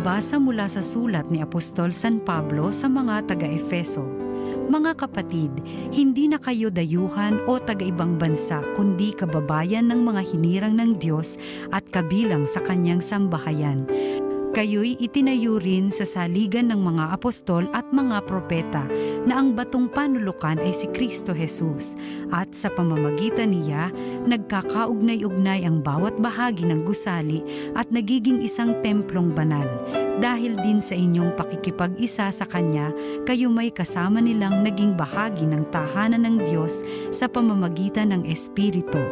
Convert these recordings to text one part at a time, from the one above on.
Pagbabasa mula sa sulat ni Apostol San Pablo sa mga taga-Efeso. Mga kapatid, hindi na kayo dayuhan o taga-ibang bansa, kundi kababayan ng mga hinirang ng Diyos at kabilang sa kanyang sambahayan. Kayo'y itinayo rin sa saligan ng mga apostol at mga propeta na ang batong panulukan ay si Kristo Jesus at sa pamamagitan niya, nagkakaugnay-ugnay ang bawat bahagi ng gusali at nagiging isang templong banal. Dahil din sa inyong pakikipag-isa sa Kanya, kayo may kasama nilang naging bahagi ng tahanan ng Diyos sa pamamagitan ng Espiritu.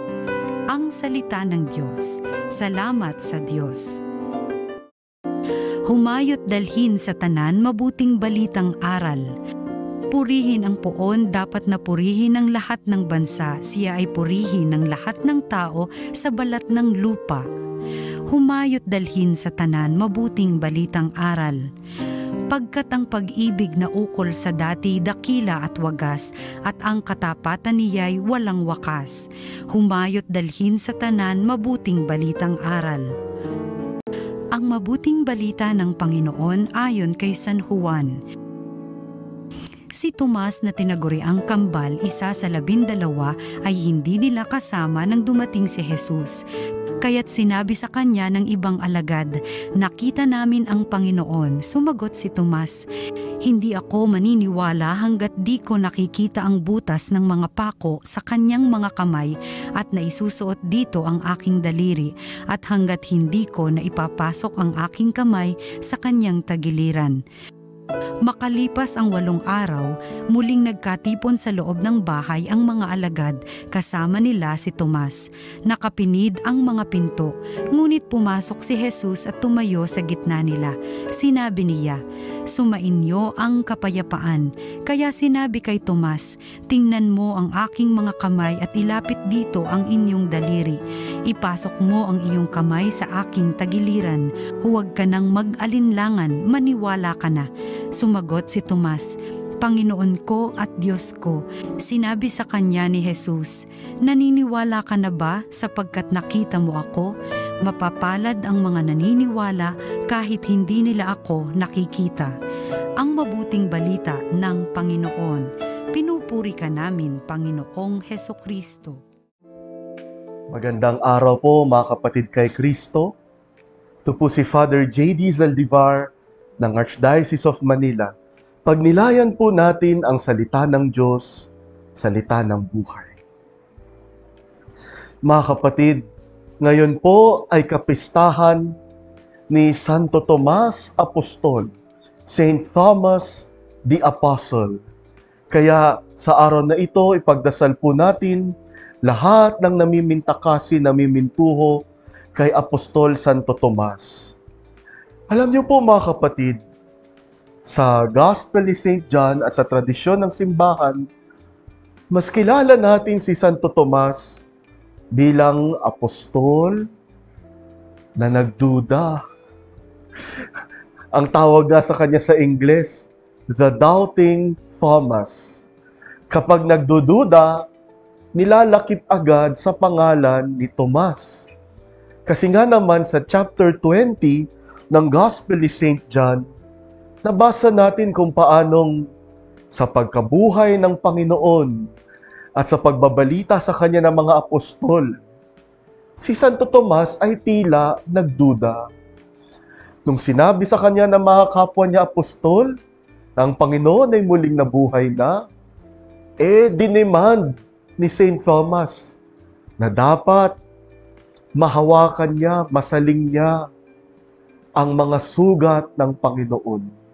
Ang salita ng Diyos. Salamat sa Diyos. Humayot dalhin sa tanan mabuting balitang aral. Purihin ang poon, dapat na purihin ng lahat ng bansa, siya ay purihin ng lahat ng tao sa balat ng lupa. Humayot dalhin sa tanan mabuting balitang aral. Pagkat ang pag-ibig na ukol sa dati dakila at wagas, at ang katapatan niya'y walang wakas. Humayot dalhin sa tanan mabuting balitang aral. Ang mabuting balita ng Panginoon ayon kay San Juan. Si Tomas na tinaguriang kambal, isa sa 12, ay hindi nila kasama nang dumating si Jesus. Kaya't sinabi sa kanya ng ibang alagad, "Nakita namin ang Panginoon." Sumagot si Tomas, "Hindi ako maniniwala hanggat di ko nakikita ang butas ng mga pako sa kanyang mga kamay at naisusuot dito ang aking daliri, at hanggat hindi ko naipapasok ang aking kamay sa kanyang tagiliran." Makalipas ang 8 araw, muling nagkatipon sa loob ng bahay ang mga alagad, kasama nila si Tomas. Nakapinid ang mga pinto, ngunit pumasok si Jesus at tumayo sa gitna nila. Sinabi niya, "Sumainyo ang kapayapaan." Kaya sinabi kay Tomas, "Tingnan mo ang aking mga kamay at ilapit dito ang inyong daliri. Ipasok mo ang iyong kamay sa aking tagiliran. Huwag ka nang mag-alinlangan, maniwala ka na." Sumagot si Tomas, "Panginoon ko at Diyos ko." Sinabi sa kanya ni Jesus, "Naniniwala ka na ba sapagkat nakita mo ako? Mapapalad ang mga naniniwala kahit hindi nila ako nakikita." Ang mabuting balita ng Panginoon. Pinupuri ka namin, Panginoong Hesukristo. Magandang araw po mga kapatid kay Kristo. Ito po si Father J.D. Zaldivar ng Archdiocese of Manila. Pagnilayan po natin ang salita ng Diyos, salita ng buhay. Mga kapatid, ngayon po ay kapistahan ni Santo Tomas Apostol, Saint Thomas the Apostle. Kaya sa araw na ito, ipagdasal po natin lahat ng namimintakasin, namimintuho kay Apostol Santo Tomas. Alam niyo po mga kapatid, sa Gospel ni St. John at sa tradisyon ng simbahan, mas kilala natin si Santo Tomas bilang apostol na nagduda. Ang tawag nga sa kanya sa Ingles, the doubting Thomas. Kapag nagdududa, nilalakip agad sa pangalan ni Tomas. Kasi nga naman sa chapter 20 ng Gospel ni St. John, nabasa natin kung paanong sa pagkabuhay ng Panginoon at sa pagbabalita sa kanya ng mga apostol, si Santo Tomas ay tila nagduda. Nung sinabi sa kanya ng mga kapwa niya apostol, na ang Panginoon ay muling nabuhay na, dinemand ni St. Thomas na dapat mahawakan niya, masaling niya ang mga sugat ng Panginoon.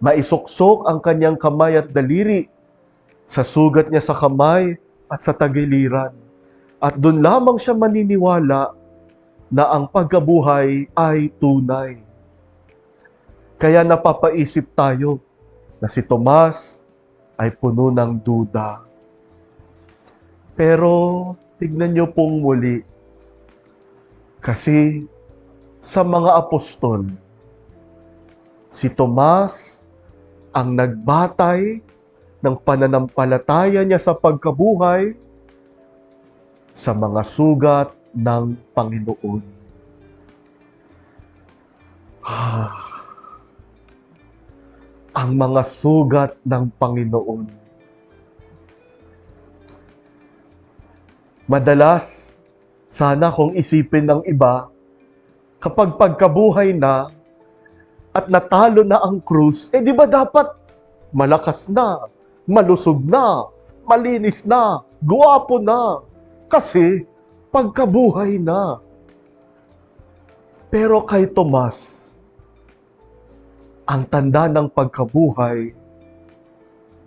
Maisuksok ang kanyang kamay at daliri sa sugat niya sa kamay at sa tagiliran. At doon lamang siya maniniwala na ang pagkabuhay ay tunay. Kaya napapaisip tayo na si Tomas ay puno ng duda. Pero tignan niyo pong muli, kasi sa mga apostol, si Tomas ang nagbatay ng pananampalataya niya sa pagkabuhay sa mga sugat ng Panginoon. ang mga sugat ng Panginoon. Madalas, sana kung isipin ng iba, kapag pagkabuhay na at natalo na ang krus, di ba dapat malakas na, malusog na, malinis na, guwapo na, kasi pagkabuhay na. Pero kay Tomas, ang tanda ng pagkabuhay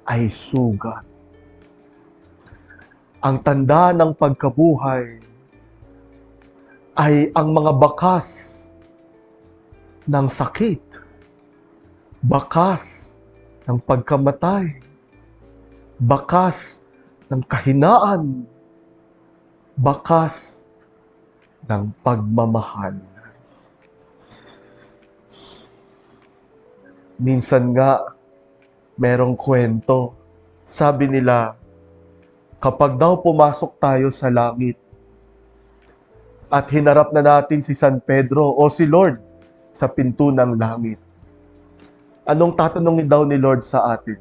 ay sugat. Ang tanda ng pagkabuhay ay ang mga bakas ng sakit, bakas ng pagkamatay, bakas ng kahinaan, bakas ng pagmamahal. Minsan nga, merong kwento. Sabi nila, kapag daw pumasok tayo sa langit at hinarap na natin si San Pedro o si Lord sa pinto ng langit, anong tatanungin daw ni Lord sa atin?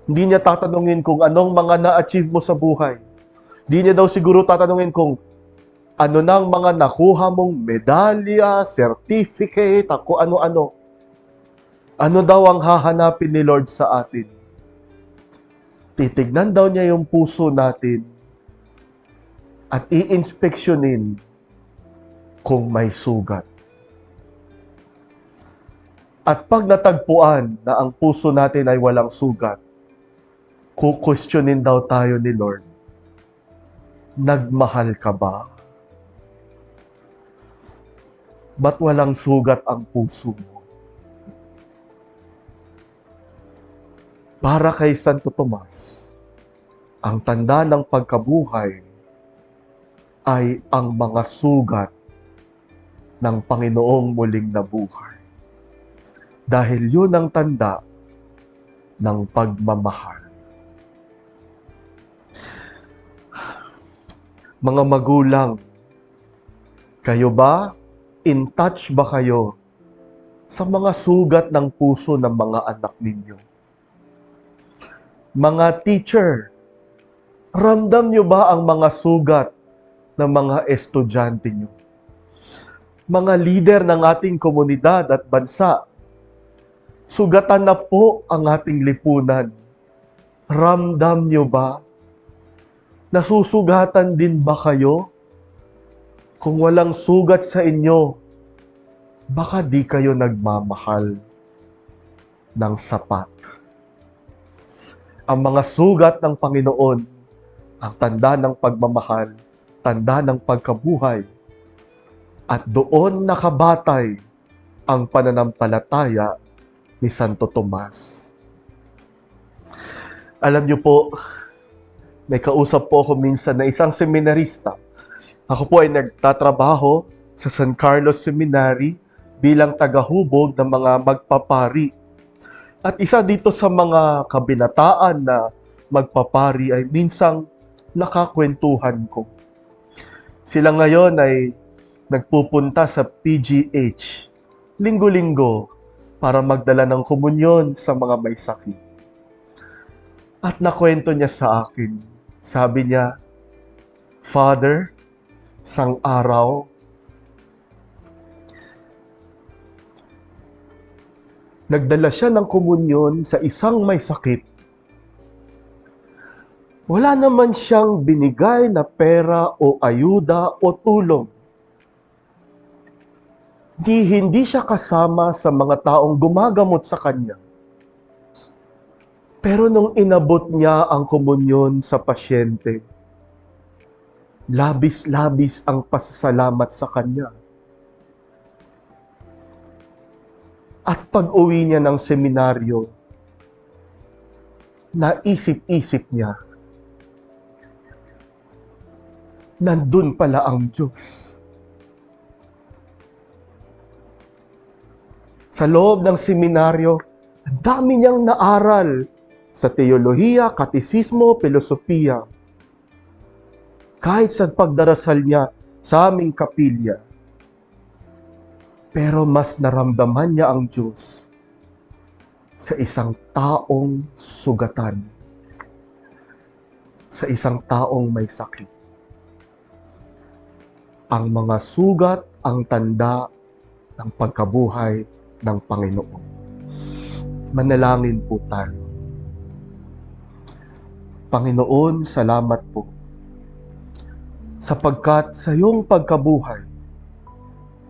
Hindi niya tatanungin kung anong mga na-achieve mo sa buhay. Hindi niya daw siguro tatanungin kung ano nang mga nakuha mong medalya, certificate, ako ano-ano. Ano daw ang hahanapin ni Lord sa atin? Titignan daw niya yung puso natin at i-inspeksyonin kung may sugat. At pag natagpuan na ang puso natin ay walang sugat, kukwestiyonin daw tayo ni Lord, nagmahal ka ba? Ba't walang sugat ang puso mo? Para kay Santo Tomas, ang tanda ng pagkabuhay ay ang mga sugat ng Panginoong muling nabuhay. Dahil yun ang tanda ng pagmamahal. Mga magulang, kayo ba? In touch ba kayo sa mga sugat ng puso ng mga anak ninyo? Mga teacher, ramdam nyo ba ang mga sugat ng mga estudyante nyo? Mga leader ng ating komunidad at bansa, sugatan na po ang ating lipunan. Ramdam nyo ba? Nasusugatan din ba kayo? Kung walang sugat sa inyo, baka di kayo nagmamahal ng sapat. Ang mga sugat ng Panginoon, ang tanda ng pagmamahal, tanda ng pagkabuhay, at doon nakabatay ang pananampalataya ni Santo Tomas. Alam niyo po, may kausap po ako minsan na isang seminarista. Ako po ay nagtatrabaho sa San Carlos Seminary bilang tagahubog ng mga magpapari. At isa dito sa mga kabinataan na magpapari ay minsang nakakwentuhan ko. Sila ngayon ay nagpupunta sa PGH linggo-linggo para magdala ng komunyon sa mga may sakit. At nakwento niya sa akin, sabi niya, Father, isang araw, nagdala siya ng komunyon sa isang may sakit. Wala naman siyang binigay na pera o ayuda o tulong. Hindi siya kasama sa mga taong gumagamot sa kanya. Pero nung inabot niya ang komunyon sa pasyente, labis-labis ang pasasalamat sa kanya. At pag-uwi niya ng seminaryo, naisip-isip niya, nandun pala ang Diyos. Sa loob ng seminaryo, ang dami niyang naaral sa teolohiya, katisismo, filosofiya. Kahit sa pagdarasal niya sa aming kapilya, pero mas naramdaman niya ang Diyos sa isang taong sugatan, sa isang taong may sakit. Ang mga sugat ang tanda ng pagkabuhay ng Panginoon. Manalangin po tayo. Panginoon, salamat po sapagkat sa iyong pagkabuhay,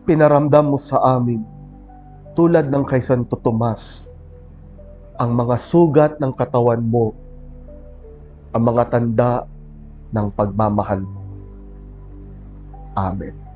pinaramdam mo sa amin, tulad ng kay Santo Tomas, ang mga sugat ng katawan mo, ang mga tanda ng pagmamahal mo. Amen.